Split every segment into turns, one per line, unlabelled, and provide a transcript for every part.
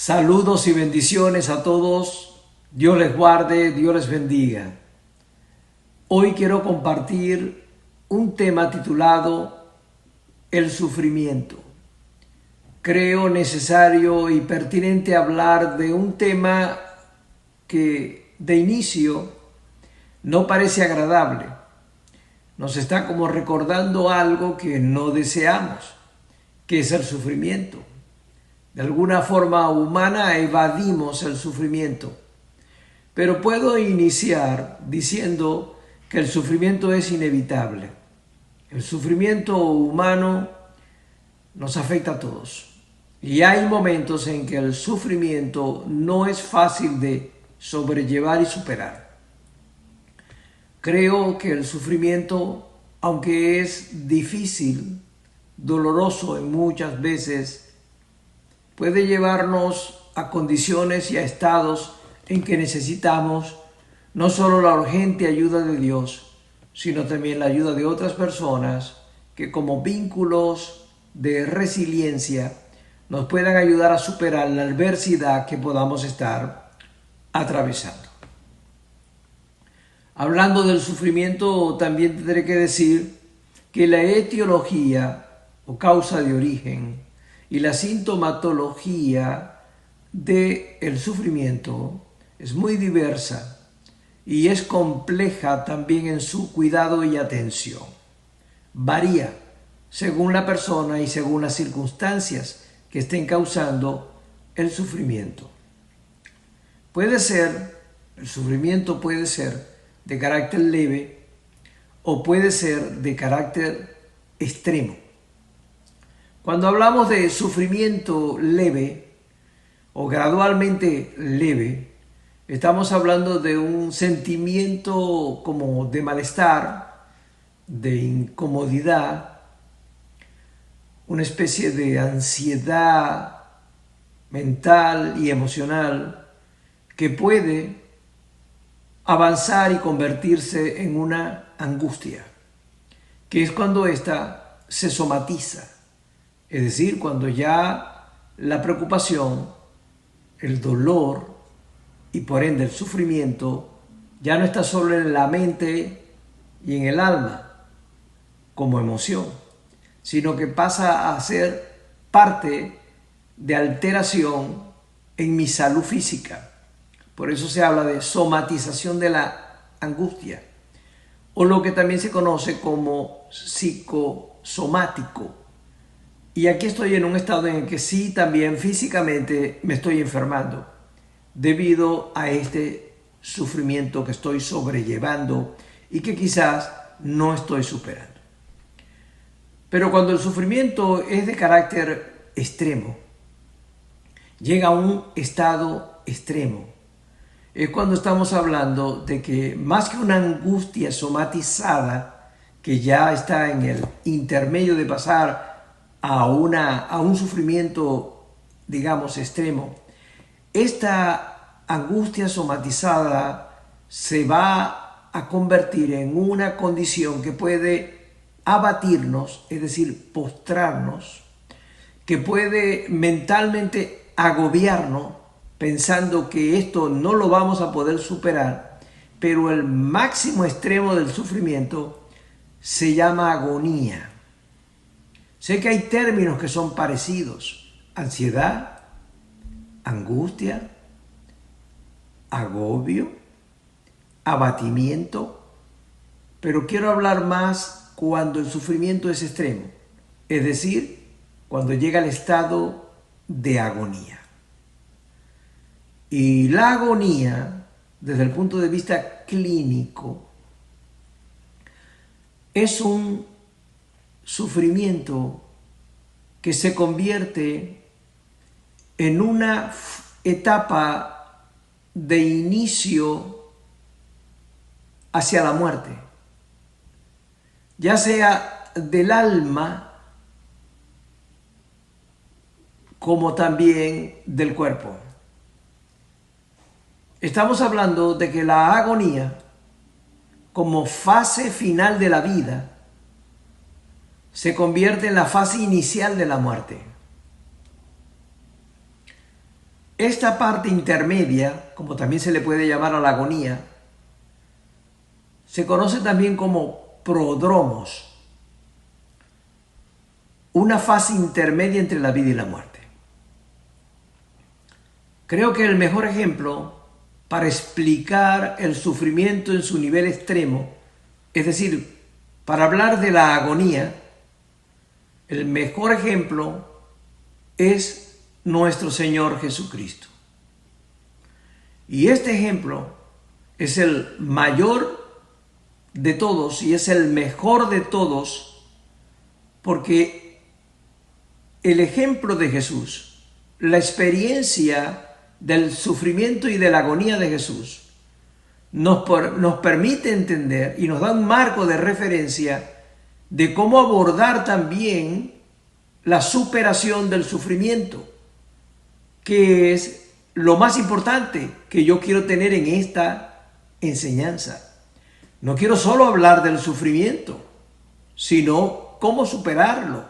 Saludos y bendiciones a todos. Dios les guarde, Dios les bendiga. Hoy quiero compartir un tema titulado El sufrimiento. Creo necesario y pertinente hablar de un tema que de inicio no parece agradable. Nos está como recordando algo que no deseamos, que es el sufrimiento. De alguna forma humana evadimos el sufrimiento. Pero puedo iniciar diciendo que el sufrimiento es inevitable. El sufrimiento humano nos afecta a todos. Y hay momentos en que el sufrimiento no es fácil de sobrellevar y superar. Creo que el sufrimiento, aunque es difícil, doloroso en muchas veces, puede llevarnos a condiciones y a estados en que necesitamos no solo la urgente ayuda de Dios, sino también la ayuda de otras personas que como vínculos de resiliencia nos puedan ayudar a superar la adversidad que podamos estar atravesando. Hablando del sufrimiento, también tendré que decir que la etiología o causa de origen y la sintomatología del sufrimiento es muy diversa y es compleja también en su cuidado y atención. Varía según la persona y según las circunstancias que estén causando el sufrimiento. El sufrimiento puede ser de carácter leve o puede ser de carácter extremo. Cuando hablamos de sufrimiento leve o gradualmente leve, estamos hablando de un sentimiento como de malestar, de incomodidad, una especie de ansiedad mental y emocional que puede avanzar y convertirse en una angustia, que es cuando ésta se somatiza. Es decir, cuando ya la preocupación, el dolor y por ende el sufrimiento ya no está solo en la mente y en el alma como emoción, sino que pasa a ser parte de alteración en mi salud física. Por eso se habla de somatización de la angustia, o lo que también se conoce como psicosomático. Y aquí estoy en un estado en el que sí también físicamente me estoy enfermando debido a este sufrimiento que estoy sobrellevando y que quizás no estoy superando. Pero cuando el sufrimiento es de carácter extremo, llega a un estado extremo, es cuando estamos hablando de que más que una angustia somatizada que ya está en el intermedio de pasar a un sufrimiento, digamos, extremo, esta angustia somatizada se va a convertir en una condición que puede abatirnos, es decir, postrarnos, que puede mentalmente agobiarnos, pensando que esto no lo vamos a poder superar, pero el máximo extremo del sufrimiento se llama agonía. Sé que hay términos que son parecidos: ansiedad, angustia, agobio, abatimiento, pero quiero hablar más cuando el sufrimiento es extremo, es decir, cuando llega al estado de agonía. Y la agonía, desde el punto de vista clínico, es un sufrimiento que se convierte en una etapa de inicio hacia la muerte, ya sea del alma como también del cuerpo. Estamos hablando de que la agonía, como fase final de la vida, se convierte en la fase inicial de la muerte. Esta parte intermedia, como también se le puede llamar a la agonía, se conoce también como prodromos, una fase intermedia entre la vida y la muerte. Creo que el mejor ejemplo para explicar el sufrimiento en su nivel extremo, es decir, para hablar de la agonía, el mejor ejemplo es nuestro Señor Jesucristo. Y este ejemplo es el mayor de todos y es el mejor de todos, porque el ejemplo de Jesús, la experiencia del sufrimiento y de la agonía de Jesús, nos permite entender y nos da un marco de referencia de cómo abordar también la superación del sufrimiento, que es lo más importante que yo quiero tener en esta enseñanza. No quiero solo hablar del sufrimiento, sino cómo superarlo.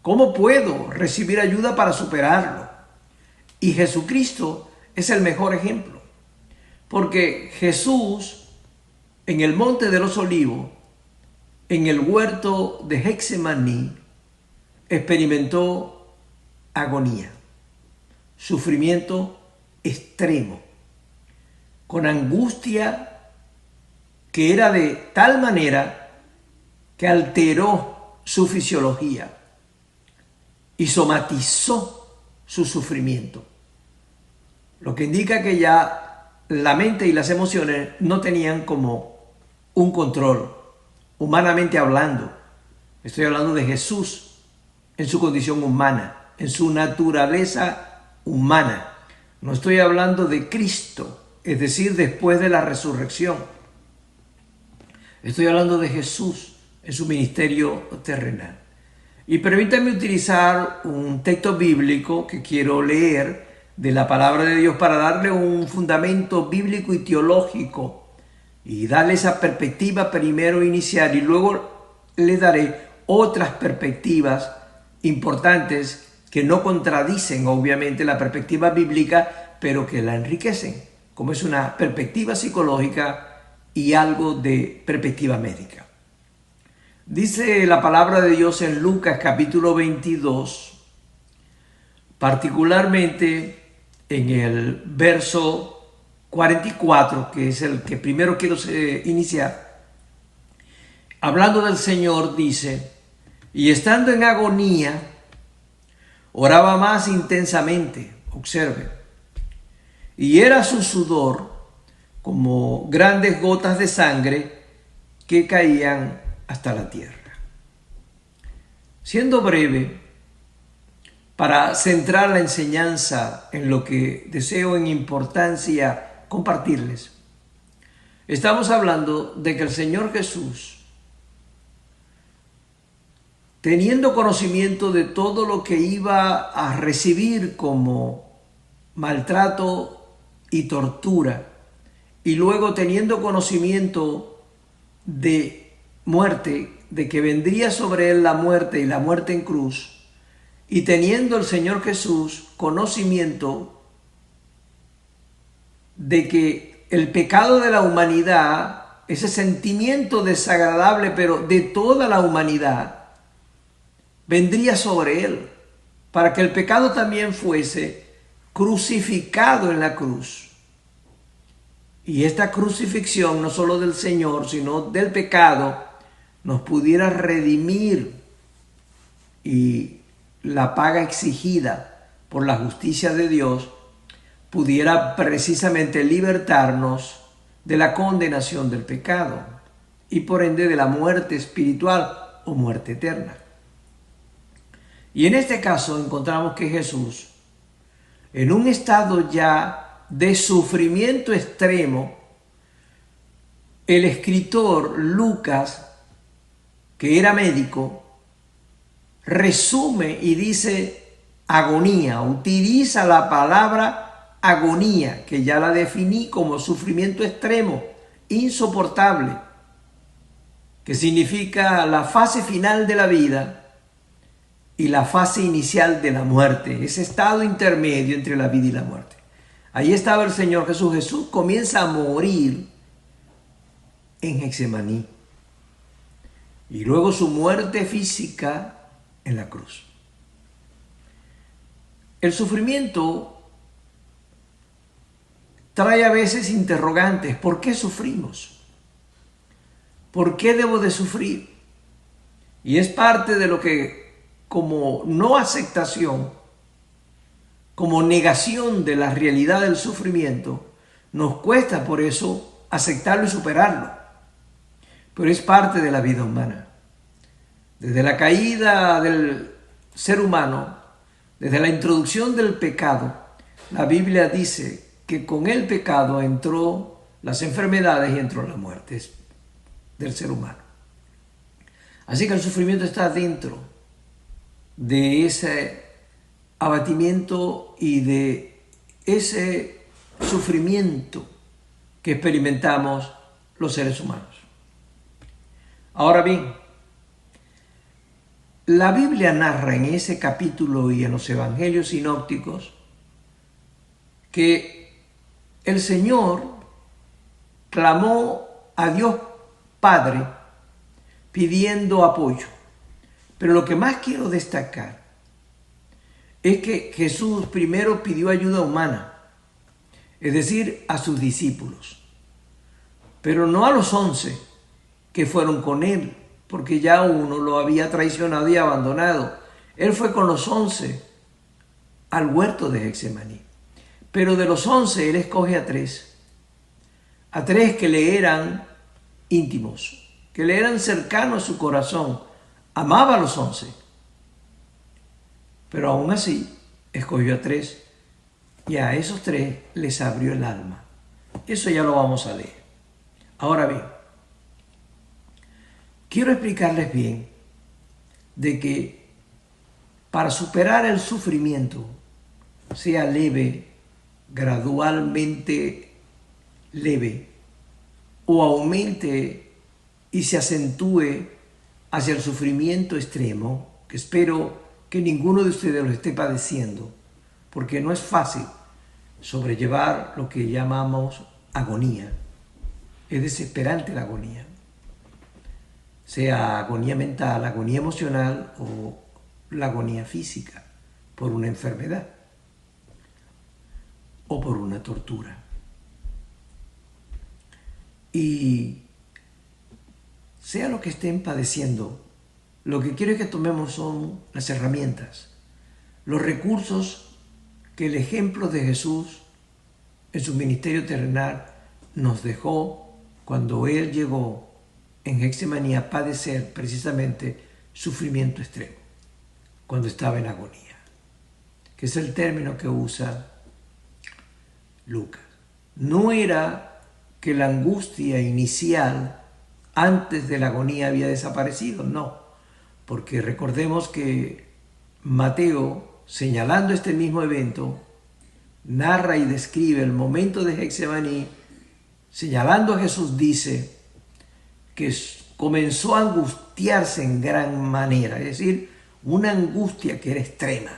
¿Cómo puedo recibir ayuda para superarlo? Y Jesucristo es el mejor ejemplo, porque Jesús en el Monte de los Olivos, en el huerto de Getsemaní, experimentó agonía, sufrimiento extremo, con angustia que era de tal manera que alteró su fisiología y somatizó su sufrimiento, lo que indica que ya la mente y las emociones no tenían como un control, humanamente hablando. Estoy hablando de Jesús en su condición humana, en su naturaleza humana. No estoy hablando de Cristo, es decir, después de la resurrección. Estoy hablando de Jesús en su ministerio terrenal. Y permítanme utilizar un texto bíblico que quiero leer de la palabra de Dios para darle un fundamento bíblico y teológico y darle esa perspectiva primero inicial y luego le daré otras perspectivas importantes que no contradicen obviamente la perspectiva bíblica, pero que la enriquecen, como es una perspectiva psicológica y algo de perspectiva médica. Dice la palabra de Dios en Lucas capítulo 22, particularmente en el verso 44, que es el que primero quiero iniciar. Hablando del Señor, dice: y estando en agonía, oraba más intensamente, observe, y era su sudor como grandes gotas de sangre que caían hasta la tierra. Siendo breve, para centrar la enseñanza en lo que deseo en importancia compartirles, estamos hablando de que el Señor Jesús, teniendo conocimiento de todo lo que iba a recibir como maltrato y tortura, y luego teniendo conocimiento de muerte, de que vendría sobre él la muerte y la muerte en cruz, y teniendo el Señor Jesús conocimiento de que el pecado de la humanidad, ese sentimiento desagradable, pero de toda la humanidad, vendría sobre él, para que el pecado también fuese crucificado en la cruz. Y esta crucifixión, no solo del Señor, sino del pecado, nos pudiera redimir y la paga exigida por la justicia de Dios pudiera precisamente libertarnos de la condenación del pecado y por ende de la muerte espiritual o muerte eterna. Y en este caso encontramos que Jesús, en un estado ya de sufrimiento extremo, el escritor Lucas, que era médico, resume y dice agonía, utiliza la palabra agonía, que ya la definí como sufrimiento extremo, insoportable, que significa la fase final de la vida, y la fase inicial de la muerte, ese estado intermedio entre la vida y la muerte. Ahí estaba el Señor Jesús. Jesús comienza a morir en Getsemaní y luego su muerte física en la cruz. El sufrimiento trae a veces interrogantes. ¿Por qué sufrimos? ¿Por qué debo de sufrir? Y es parte de lo que, como no aceptación, como negación de la realidad del sufrimiento, nos cuesta por eso aceptarlo y superarlo. Pero es parte de la vida humana. Desde la caída del ser humano, desde la introducción del pecado, la Biblia dice que con el pecado entró las enfermedades y entró la muerte del ser humano. Así que el sufrimiento está dentro de ese abatimiento y de ese sufrimiento que experimentamos los seres humanos. Ahora bien, la Biblia narra en ese capítulo y en los evangelios sinópticos que el Señor clamó a Dios Padre pidiendo apoyo. Pero lo que más quiero destacar es que Jesús primero pidió ayuda humana, es decir, a sus discípulos, pero no a los 11 que fueron con él, porque ya uno lo había traicionado y abandonado. Él fue con los 11 al huerto de Getsemaní, pero de los 11 él escoge a tres que le eran íntimos, que le eran cercanos a su corazón. Amaba a los 11, pero aún así escogió a 3 y a esos 3 les abrió el alma. Eso ya lo vamos a leer. Ahora bien, quiero explicarles bien de que para superar el sufrimiento, sea leve, gradualmente leve, o aumente y se acentúe hacia el sufrimiento extremo, que espero que ninguno de ustedes lo esté padeciendo, porque no es fácil sobrellevar lo que llamamos agonía. Es desesperante la agonía, sea agonía mental, agonía emocional o la agonía física por una enfermedad o por una tortura. Y sea lo que estén padeciendo, lo que quiero es que tomemos son las herramientas, los recursos que el ejemplo de Jesús en su ministerio terrenal nos dejó cuando Él llegó en Getsemaní a padecer precisamente sufrimiento extremo, cuando estaba en agonía, que es el término que usa Lucas. No era que la angustia inicial antes de la agonía había desaparecido, no, porque recordemos que Mateo, señalando este mismo evento, narra y describe el momento de Getsemaní, señalando a Jesús, dice que comenzó a angustiarse en gran manera, es decir, una angustia que era extrema,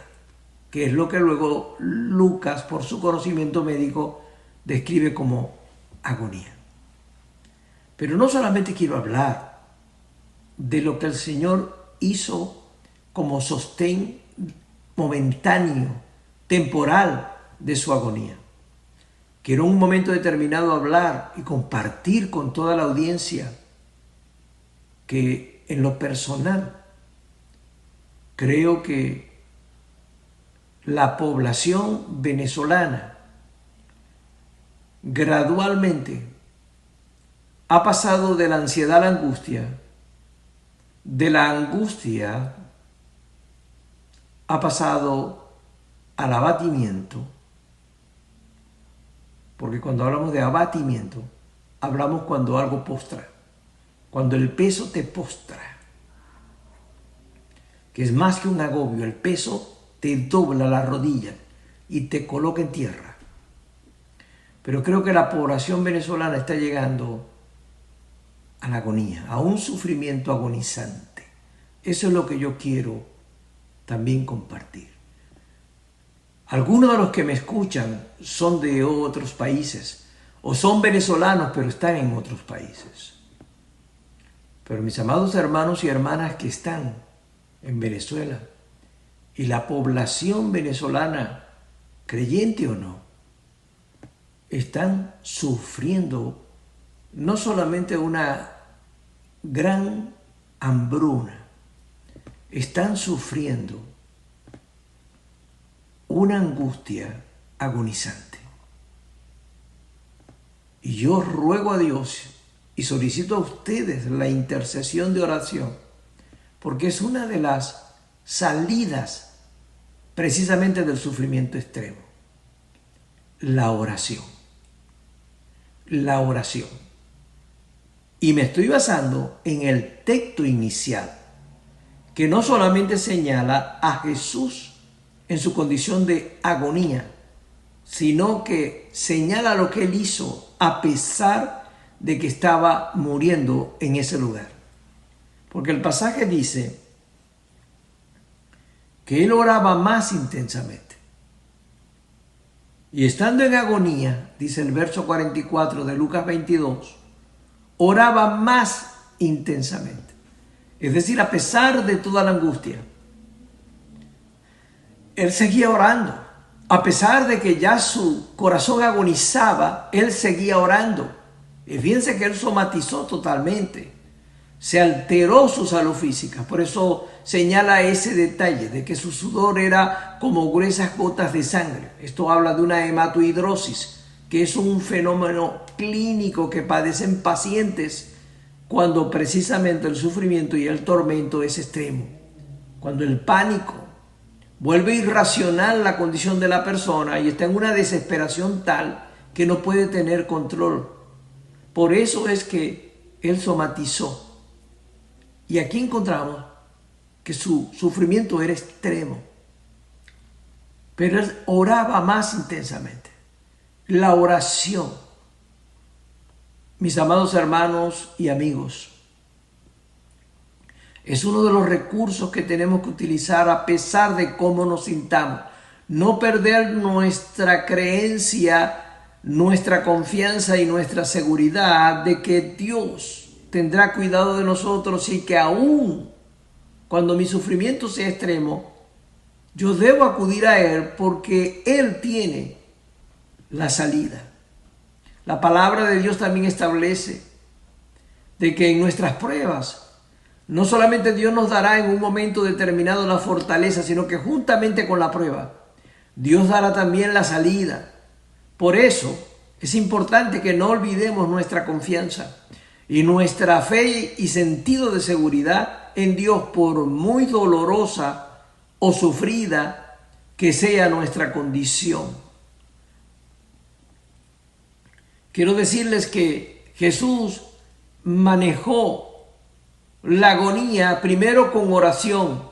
que es lo que luego Lucas, por su conocimiento médico, describe como agonía. Pero no solamente quiero hablar de lo que el Señor hizo como sostén momentáneo, temporal de su agonía. Quiero en un momento determinado hablar y compartir con toda la audiencia que en lo personal creo que la población venezolana gradualmente ha pasado de la ansiedad a la angustia, de la angustia ha pasado al abatimiento, porque cuando hablamos de abatimiento, hablamos cuando algo postra, cuando el peso te postra, que es más que un agobio, el peso te dobla la rodilla y te coloca en tierra. Pero creo que la población venezolana está llegando a la agonía, a un sufrimiento agonizante. Eso es lo que yo quiero también compartir. Algunos de los que me escuchan son de otros países o son venezolanos pero están en otros países. Pero mis amados hermanos y hermanas que están en Venezuela y la población venezolana, creyente o no, están sufriendo no solamente una gran hambruna, están sufriendo una angustia agonizante. Y yo ruego a Dios y solicito a ustedes la intercesión de oración, porque es una de las salidas precisamente del sufrimiento extremo. La oración. La oración. Y me estoy basando en el texto inicial, que no solamente señala a Jesús en su condición de agonía, sino que señala lo que él hizo a pesar de que estaba muriendo en ese lugar. Porque el pasaje dice que él oraba más intensamente. Y estando en agonía, dice el verso 44 de Lucas 22, oraba más intensamente. Es decir, a pesar de toda la angustia, él seguía orando. A pesar de que ya su corazón agonizaba, él seguía orando. Y fíjense que él somatizó totalmente. Se alteró su salud física. Por eso señala ese detalle de que su sudor era como gruesas gotas de sangre. Esto habla de una hematohidrosis, que es un fenómeno clínico que padecen pacientes cuando precisamente el sufrimiento y el tormento es extremo. Cuando el pánico vuelve irracional la condición de la persona y está en una desesperación tal que no puede tener control. Por eso es que él somatizó. Y aquí encontramos que su sufrimiento era extremo. Pero él oraba más intensamente. La oración. Mis amados hermanos y amigos, es uno de los recursos que tenemos que utilizar a pesar de cómo nos sintamos. No perder nuestra creencia, nuestra confianza y nuestra seguridad de que Dios tendrá cuidado de nosotros y que aún cuando mi sufrimiento sea extremo, yo debo acudir a Él porque Él tiene la salida. La palabra de Dios también establece de que en nuestras pruebas no solamente Dios nos dará en un momento determinado la fortaleza, sino que juntamente con la prueba, Dios dará también la salida. Por eso es importante que no olvidemos nuestra confianza y nuestra fe y sentido de seguridad en Dios, por muy dolorosa o sufrida que sea nuestra condición. Quiero decirles que Jesús manejó la agonía primero con oración,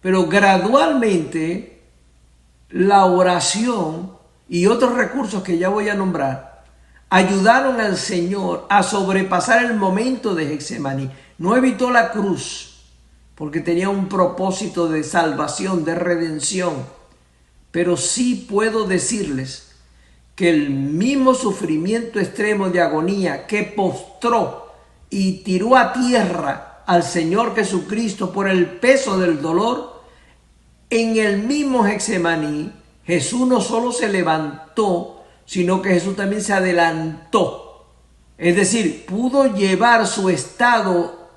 pero gradualmente la oración y otros recursos que ya voy a nombrar ayudaron al Señor a sobrepasar el momento de Getsemaní. No evitó la cruz porque tenía un propósito de salvación, de redención, pero sí puedo decirles que el mismo sufrimiento extremo de agonía que postró y tiró a tierra al Señor Jesucristo por el peso del dolor, en el mismo Getsemaní, Jesús no solo se levantó, sino que Jesús también se adelantó. Es decir, pudo llevar su estado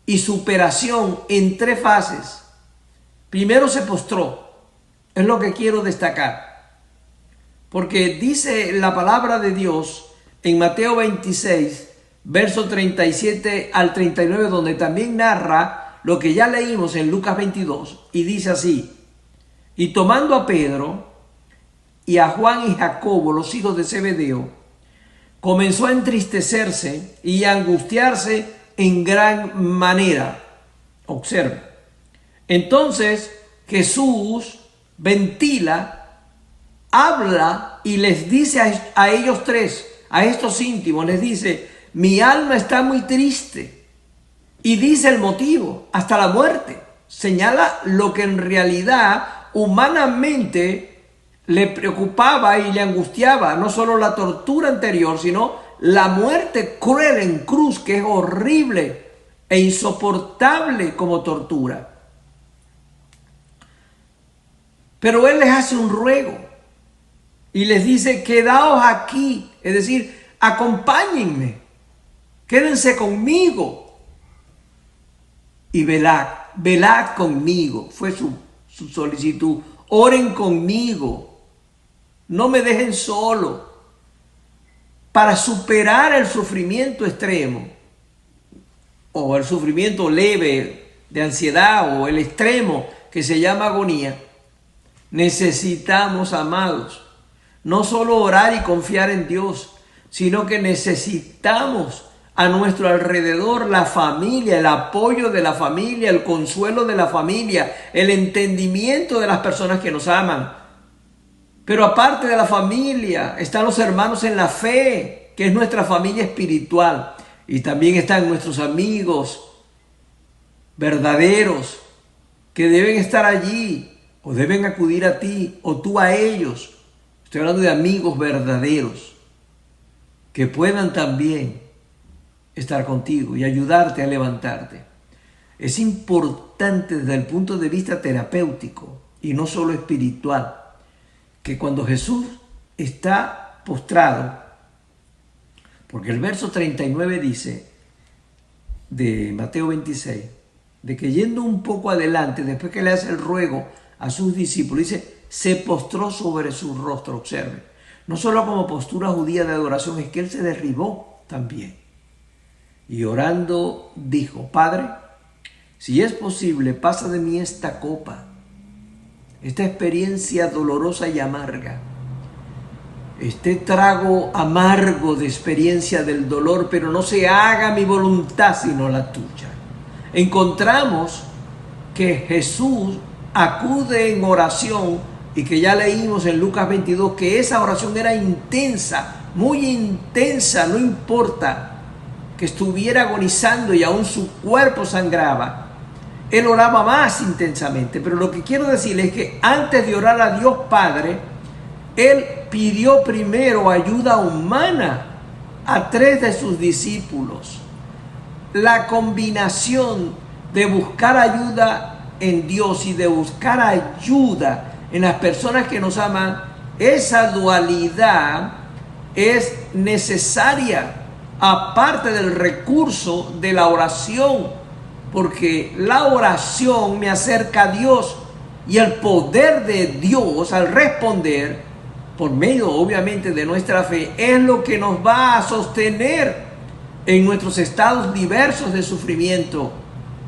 y superación en 3 fases. Primero se postró, es lo que quiero destacar. Porque dice la palabra de Dios en Mateo 26, verso 37 al 39, donde también narra lo que ya leímos en Lucas 22, y dice así: y tomando a Pedro y a Juan y Jacobo, los hijos de Zebedeo, comenzó a entristecerse y a angustiarse en gran manera. Observa. Entonces Jesús ventila, habla y les dice a ellos 3, a estos íntimos, les dice: mi alma está muy triste. Y dice el motivo, hasta la muerte. señala lo que en realidad humanamente le preocupaba y le angustiaba, no solo la tortura anterior, sino la muerte cruel en cruz, que es horrible e insoportable como tortura. Pero Él les hace un ruego y les dice: quedaos aquí, es decir, acompáñenme, quédense conmigo y velad conmigo. Fue su solicitud. Oren conmigo, no me dejen solo. Para superar el sufrimiento extremo o el sufrimiento leve de ansiedad o el extremo que se llama agonía, necesitamos, amados, no solo orar y confiar en Dios, sino que necesitamos a nuestro alrededor la familia, el apoyo de la familia, el consuelo de la familia, el entendimiento de las personas que nos aman. Pero aparte de la familia, están los hermanos en la fe, que es nuestra familia espiritual. Y también están nuestros amigos verdaderos, que deben estar allí, o deben acudir a ti, o tú a ellos. Estoy hablando de amigos verdaderos, que puedan también estar contigo y ayudarte a levantarte. Es importante desde el punto de vista terapéutico, y no solo espiritual, que cuando Jesús está postrado, porque el verso 39 dice, de Mateo 26, de que yendo un poco adelante, después que le hace el ruego a sus discípulos, dice, se postró sobre su rostro. Observe, no solo como postura judía de adoración, es que Él se derribó también. Y orando dijo: Padre, si es posible, pasa de mí esta copa, esta experiencia dolorosa y amarga, este trago amargo de experiencia del dolor, pero no se haga mi voluntad sino la tuya. Encontramos que Jesús acude en oración, y que ya leímos en Lucas 22 que esa oración era intensa, muy intensa, no importa que estuviera agonizando y aún su cuerpo sangraba. Él oraba más intensamente, pero lo que quiero decirles es que antes de orar a Dios Padre, Él pidió primero ayuda humana a 3 de sus discípulos. La combinación de buscar ayuda en Dios y de buscar ayuda en las personas que nos aman, esa dualidad es necesaria, aparte del recurso de la oración, porque la oración me acerca a Dios, y el poder de Dios al responder, por medio obviamente de nuestra fe, es lo que nos va a sostener en nuestros estados diversos de sufrimiento,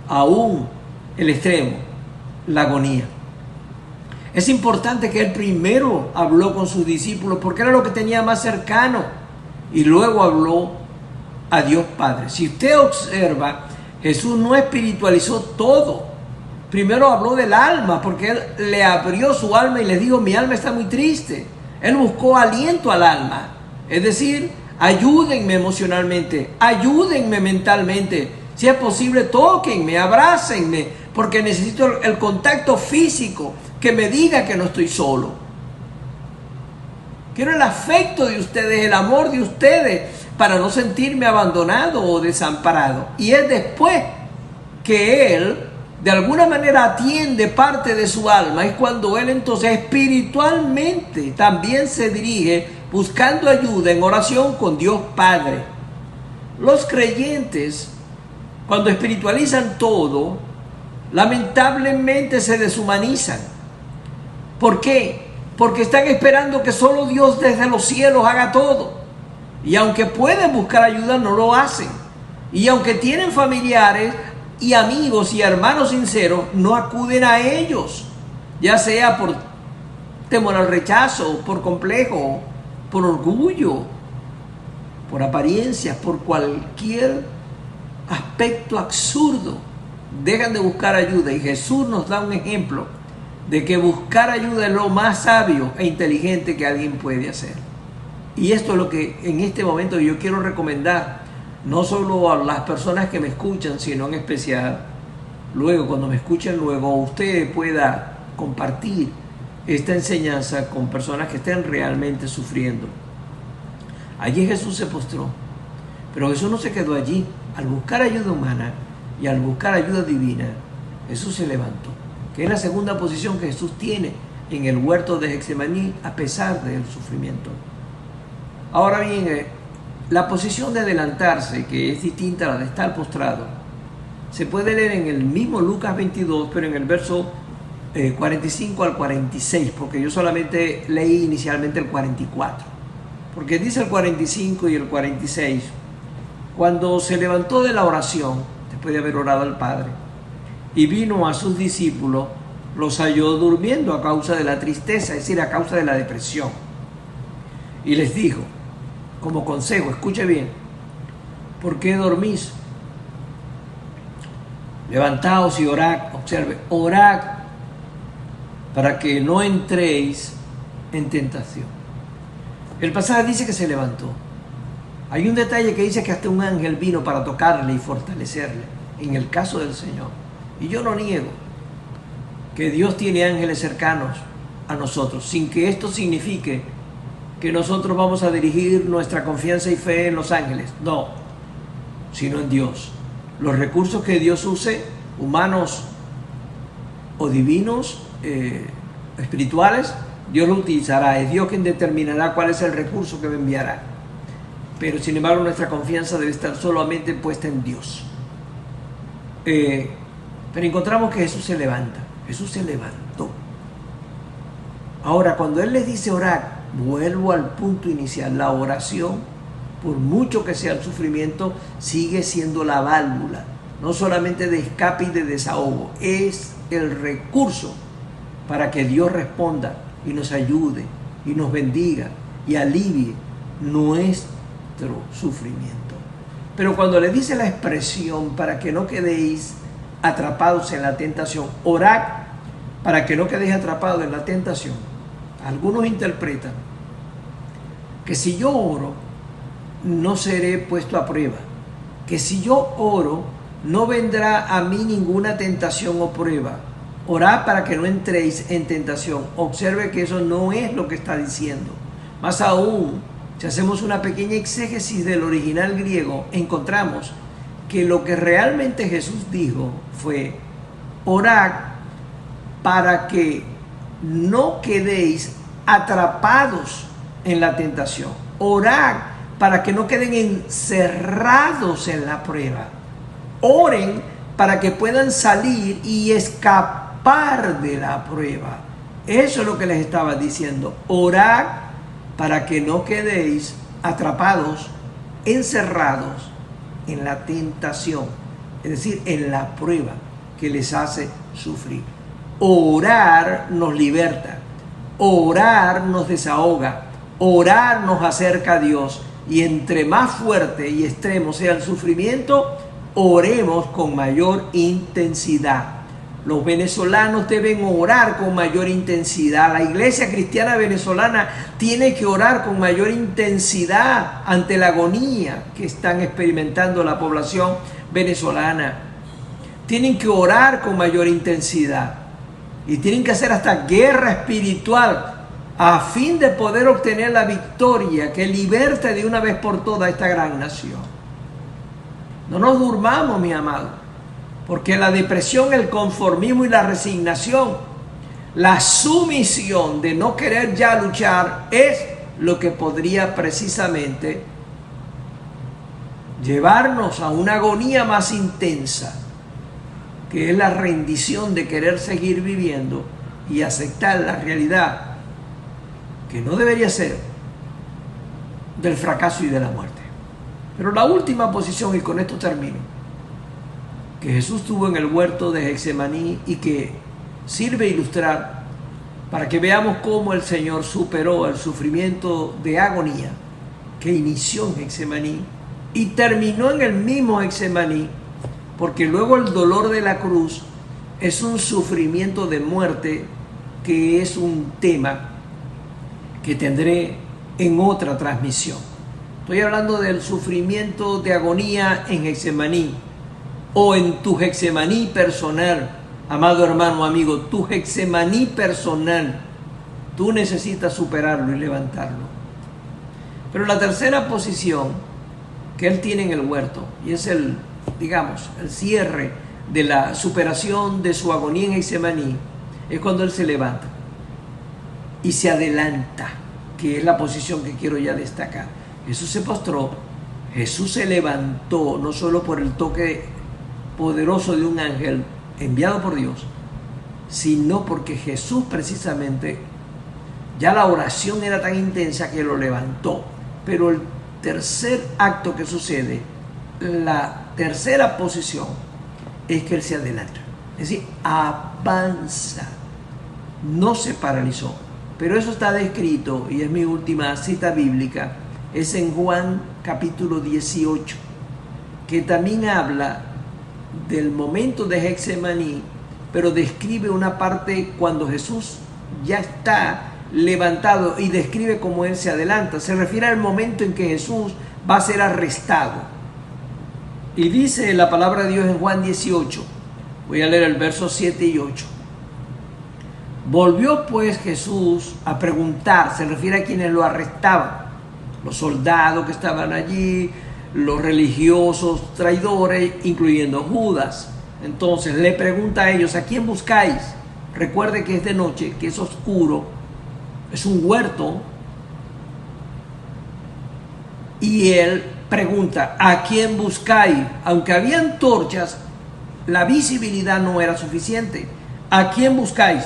aún el extremo, la agonía. Es importante que Él primero habló con sus discípulos, porque era lo que tenía más cercano, y luego habló a Dios Padre. Si usted observa, Jesús no espiritualizó todo. Primero habló del alma, porque Él le abrió su alma y le dijo: mi alma está muy triste. Él buscó aliento al alma, es decir, ayúdenme emocionalmente, ayúdenme mentalmente, si es posible tóquenme, abrácenme, porque necesito el contacto físico que me diga que no estoy solo. Quiero el afecto de ustedes, el amor de ustedes, para no sentirme abandonado o desamparado. Y es después que Él de alguna manera atiende parte de su alma, es cuando Él entonces espiritualmente también se dirige buscando ayuda en oración con Dios Padre. Los creyentes, cuando espiritualizan todo, lamentablemente se deshumanizan. ¿Por qué? Porque están esperando que solo Dios desde los cielos haga todo. Y aunque pueden buscar ayuda, no lo hacen. Y aunque tienen familiares y amigos y hermanos sinceros, no acuden a ellos, ya sea por temor al rechazo, por complejo, por orgullo, por apariencias, por cualquier aspecto absurdo. Dejan de buscar ayuda, y Jesús nos da un ejemplo de que buscar ayuda es lo más sabio e inteligente que alguien puede hacer. Y esto es lo que en este momento yo quiero recomendar, no solo a las personas que me escuchan, sino en especial luego, cuando me escuchen luego, usted pueda compartir esta enseñanza con personas que estén realmente sufriendo. Allí Jesús se postró, pero Jesús no se quedó allí. Al buscar ayuda humana y al buscar ayuda divina, Jesús se levantó, que es la segunda posición que Jesús tiene en el huerto de Getsemaní a pesar del sufrimiento. Ahora bien, la posición de adelantarse, que es distinta a la de estar postrado, se puede leer en el mismo Lucas 22, pero en el verso 45 al 46, porque yo solamente leí inicialmente el 44, porque dice el 45 y el 46, cuando se levantó de la oración, después de haber orado al Padre, y vino a sus discípulos, los halló durmiendo a causa de la tristeza, es decir, a causa de la depresión. Y les dijo, como consejo, escuche bien, ¿por qué dormís? Levantaos y orad, observe, orad para que no entréis en tentación. El pasaje dice que se levantó. Hay un detalle que dice que hasta un ángel vino para tocarle y fortalecerle, en el caso del Señor. Y yo no niego que Dios tiene ángeles cercanos a nosotros, sin que esto signifique que nosotros vamos a dirigir nuestra confianza y fe en los ángeles. No, sino en Dios. Los recursos que Dios use, humanos o divinos, espirituales, Dios lo utilizará. Es Dios quien determinará cuál es el recurso que me enviará. Pero sin embargo nuestra confianza debe estar solamente puesta en Dios. Pero encontramos que Jesús se levanta. Jesús se levantó. Ahora, cuando Él les dice orar, vuelvo al punto inicial. La oración, por mucho que sea el sufrimiento, sigue siendo la válvula, no solamente de escape y de desahogo, es el recurso para que Dios responda y nos ayude y nos bendiga y alivie nuestro sufrimiento. Pero cuando le dice la expresión para que no quedéis atrapados en la tentación, orad para que no quedéis atrapados en la tentación, algunos interpretan que si yo oro no seré puesto a prueba, que si yo oro no vendrá a mí ninguna tentación o prueba. Orad para que no entréis en tentación. Observe que eso no es lo que está diciendo. Más aún, si hacemos una pequeña exégesis del original griego, encontramos que lo que realmente Jesús dijo fue: orad para que no quedéis atrapados en la tentación. Orad para que no queden encerrados en la prueba. Oren para que puedan salir y escapar de la prueba. Eso es lo que les estaba diciendo. Orad para que no quedéis atrapados, encerrados en la tentación, es decir, en la prueba que les hace sufrir. Orar nos liberta, orar nos desahoga, orar nos acerca a Dios, y entre más fuerte y extremo sea el sufrimiento, oremos con mayor intensidad. Los venezolanos deben orar con mayor intensidad. La iglesia cristiana venezolana tiene que orar con mayor intensidad ante la agonía que están experimentando la población venezolana. Tienen que orar con mayor intensidad y tienen que hacer hasta guerra espiritual a fin de poder obtener la victoria que liberte de una vez por todas esta gran nación. No nos durmamos, mi amado, porque la depresión, el conformismo y la resignación, la sumisión de no querer ya luchar, es lo que podría precisamente llevarnos a una agonía más intensa, que es la rendición de querer seguir viviendo y aceptar la realidad que no debería ser del fracaso y de la muerte. Pero la última posición, y con esto termino, que Jesús tuvo en el huerto de Getsemaní y que sirve a ilustrar para que veamos cómo el Señor superó el sufrimiento de agonía que inició en Getsemaní y terminó en el mismo Getsemaní, porque luego el dolor de la cruz es un sufrimiento de muerte que es un tema que tendré en otra transmisión. Estoy hablando del sufrimiento de agonía en Getsemaní. o en tu Getsemaní personal, amado hermano, amigo, tu Getsemaní personal, tú necesitas superarlo y levantarlo. Pero la tercera posición que él tiene en el huerto, y es el, digamos, el cierre de la superación de su agonía en Getsemaní, es cuando él se levanta y se adelanta, que es la posición que quiero ya destacar. Jesús se postró, Jesús se levantó, no solo por el toque poderoso de un ángel enviado por Dios, sino porque Jesús precisamente, ya la oración era tan intensa que lo levantó. Pero el tercer acto que sucede, la tercera posición, es que él se adelanta. Es decir, avanza, no se paralizó. Pero eso está descrito, y es mi última cita bíblica, es en Juan capítulo 18, que también habla del momento de Getsemaní, pero describe una parte cuando Jesús ya está levantado y describe cómo él se adelanta. Se refiere al momento en que Jesús va a ser arrestado. Y dice la palabra de Dios en Juan 18, voy a leer el verso 7 y 8. Volvió pues Jesús a preguntar, se refiere a quienes lo arrestaban, los soldados que estaban allí, los religiosos traidores, incluyendo Judas. Entonces le pregunta a ellos, ¿a quién buscáis? Recuerde que es de noche, que es oscuro, es un huerto. Y él pregunta, ¿a quién buscáis? Aunque había antorchas, la visibilidad no era suficiente. ¿A quién buscáis?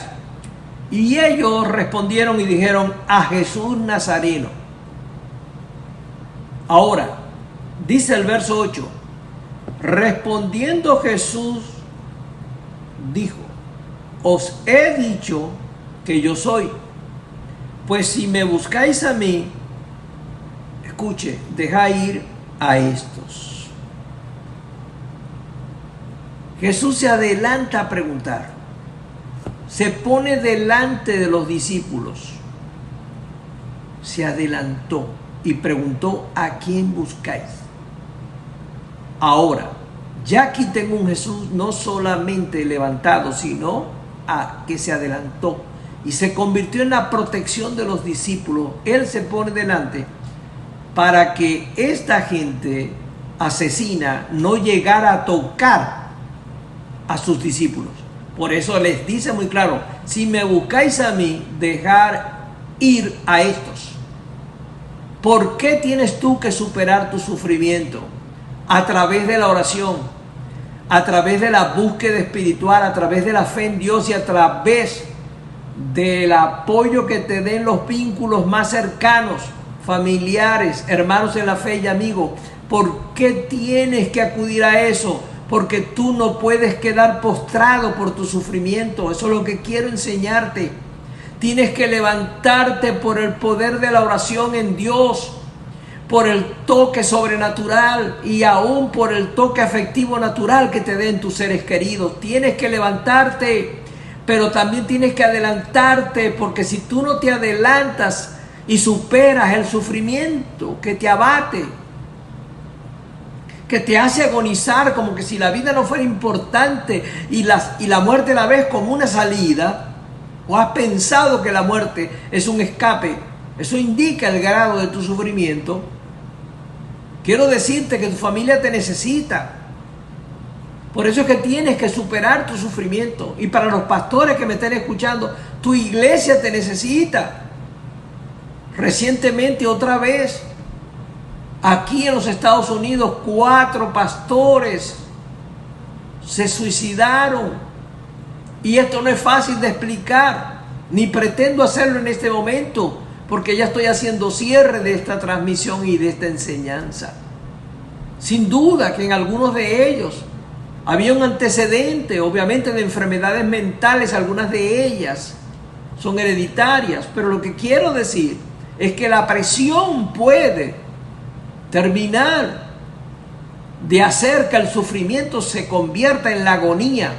Y ellos respondieron y dijeron, a Jesús Nazareno. Ahora, dice el verso 8, respondiendo Jesús, dijo, os he dicho que yo soy. Pues si me buscáis a mí, escuche, dejad ir a estos. Jesús se adelanta a preguntar. Se pone delante de los discípulos. Se adelantó y preguntó, ¿a quién buscáis? Ahora, ya aquí tengo un Jesús no solamente levantado, sino que se adelantó y se convirtió en la protección de los discípulos. Él se pone delante para que esta gente asesina no llegara a tocar a sus discípulos. Por eso les dice muy claro, si me buscáis a mí, dejar ir a estos. ¿Por qué tienes tú que superar tu sufrimiento? A través de la oración, a través de la búsqueda espiritual, a través de la fe en Dios y a través del apoyo que te den los vínculos más cercanos, familiares, hermanos en la fe y amigos. ¿Por qué tienes que acudir a eso? Porque tú no puedes quedar postrado por tu sufrimiento. Eso es lo que quiero enseñarte. Tienes que levantarte por el poder de la oración en Dios, por el toque sobrenatural y aún por el toque afectivo natural que te den tus seres queridos. Tienes que levantarte, pero también tienes que adelantarte, porque si tú no te adelantas y superas el sufrimiento que te abate, que te hace agonizar como que si la vida no fuera importante y la muerte la ves como una salida, o has pensado que la muerte es un escape, eso indica el grado de tu sufrimiento. Quiero decirte que tu familia te necesita. Por eso es que tienes que superar tu sufrimiento. Y para los pastores que me estén escuchando, tu iglesia te necesita. Recientemente, otra vez, aquí en los Estados Unidos, 4 pastores se suicidaron. Y esto no es fácil de explicar, ni pretendo hacerlo en este momento, porque ya estoy haciendo cierre de esta transmisión y de esta enseñanza. Sin duda que en algunos de ellos había un antecedente, obviamente, de enfermedades mentales, algunas de ellas son hereditarias, pero lo que quiero decir es que la presión puede terminar de hacer que el sufrimiento se convierta en la agonía,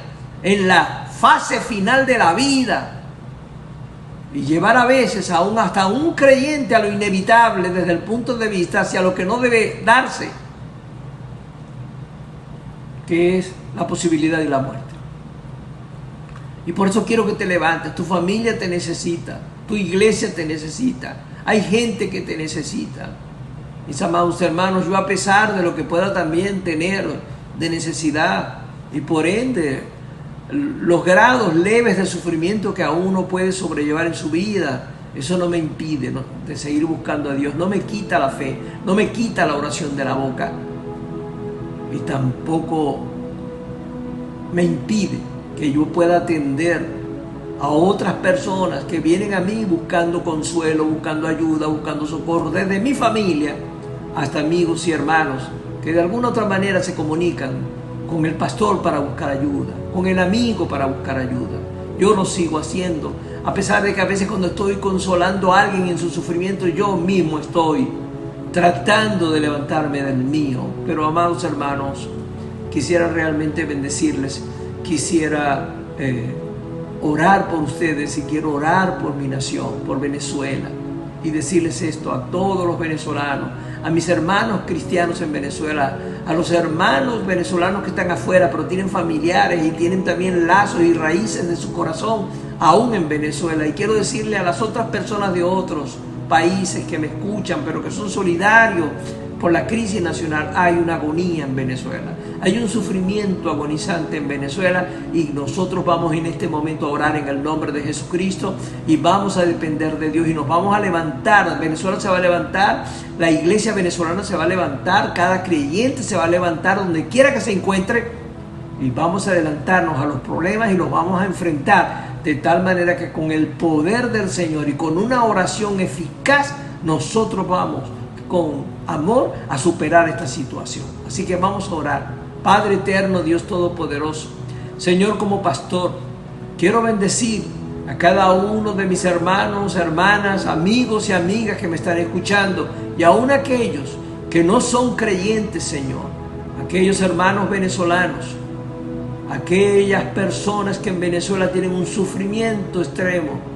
en la fase final de la vida, y llevar a veces hasta un creyente a lo inevitable desde el punto de vista hacia lo que no debe darse. que es la posibilidad de la muerte. Y por eso quiero que te levantes. Tu familia te necesita, tu iglesia te necesita, hay gente que te necesita. Mis amados hermanos, yo a pesar de lo que pueda también tener de necesidad y por ende los grados leves de sufrimiento que aún uno puede sobrellevar en su vida, eso no me impide, ¿no?, de seguir buscando a Dios, no me quita la fe, no me quita la oración de la boca y tampoco me impide que yo pueda atender a otras personas que vienen a mí buscando consuelo, buscando ayuda, buscando socorro, desde mi familia hasta amigos y hermanos que de alguna otra manera se comunican con el pastor para buscar ayuda, con el amigo para buscar ayuda. Yo lo sigo haciendo, a pesar de que a veces cuando estoy consolando a alguien en su sufrimiento, yo mismo estoy tratando de levantarme del mío. Pero amados hermanos, quisiera realmente bendecirles, quisiera orar por ustedes y quiero orar por mi nación, por Venezuela, y decirles esto a todos los venezolanos, a mis hermanos cristianos en Venezuela, a los hermanos venezolanos que están afuera pero tienen familiares y tienen también lazos y raíces de su corazón aún en Venezuela. Y quiero decirle a las otras personas de otros países que me escuchan pero que son solidarios por la crisis nacional, hay una agonía en Venezuela, hay un sufrimiento agonizante en Venezuela y nosotros vamos en este momento a orar en el nombre de Jesucristo y vamos a depender de Dios y nos vamos a levantar. Venezuela se va a levantar, la iglesia venezolana se va a levantar, cada creyente se va a levantar donde quiera que se encuentre y vamos a adelantarnos a los problemas y los vamos a enfrentar de tal manera que con el poder del Señor y con una oración eficaz nosotros vamos con amor a superar esta situación. Así que vamos a orar. Padre eterno, Dios todopoderoso, Señor, como pastor, quiero bendecir a cada uno de mis hermanos, hermanas, amigos y amigas que me están escuchando y aún aquellos que no son creyentes, Señor, aquellos hermanos venezolanos, aquellas personas que en Venezuela tienen un sufrimiento extremo,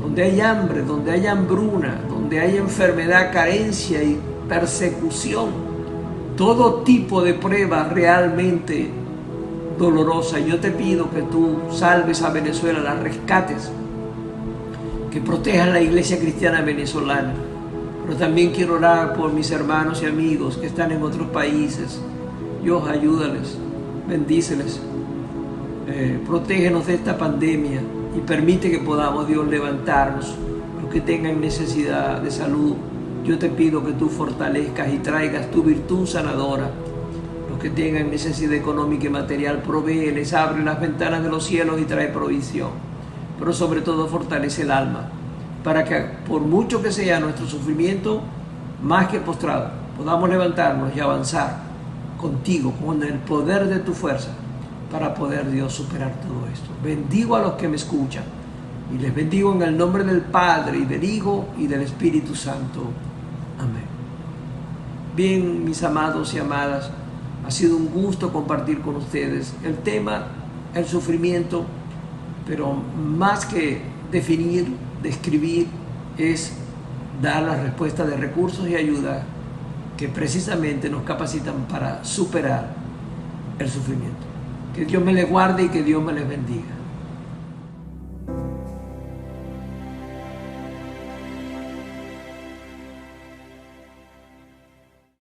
donde hay hambre, donde hay hambruna, donde hay enfermedad, carencia y persecución, todo tipo de prueba realmente dolorosa. Yo te pido que tú salves a Venezuela, la rescates, que protejas la iglesia cristiana venezolana. Pero también quiero orar por mis hermanos y amigos que están en otros países. Dios, ayúdales, bendíceles, protégenos de esta pandemia y permite que podamos, Dios, levantarnos. Los que tengan necesidad de salud, yo te pido que tú fortalezcas y traigas tu virtud sanadora. Los que tengan necesidad económica y material, provéeles, abre las ventanas de los cielos y trae provisión. Pero sobre todo fortalece el alma, para que por mucho que sea nuestro sufrimiento, más que postrado, podamos levantarnos y avanzar contigo, con el poder de tu fuerza, para poder, Dios, superar todo esto. Bendigo a los que me escuchan y les bendigo en el nombre del Padre y del Hijo y del Espíritu Santo. Amén. Bien, mis amados y amadas, ha sido un gusto compartir con ustedes el tema, el sufrimiento, pero más que definir, describir, es dar la respuesta de recursos y ayuda que precisamente nos capacitan para superar el sufrimiento. Que Dios me les guarde y que Dios me les bendiga.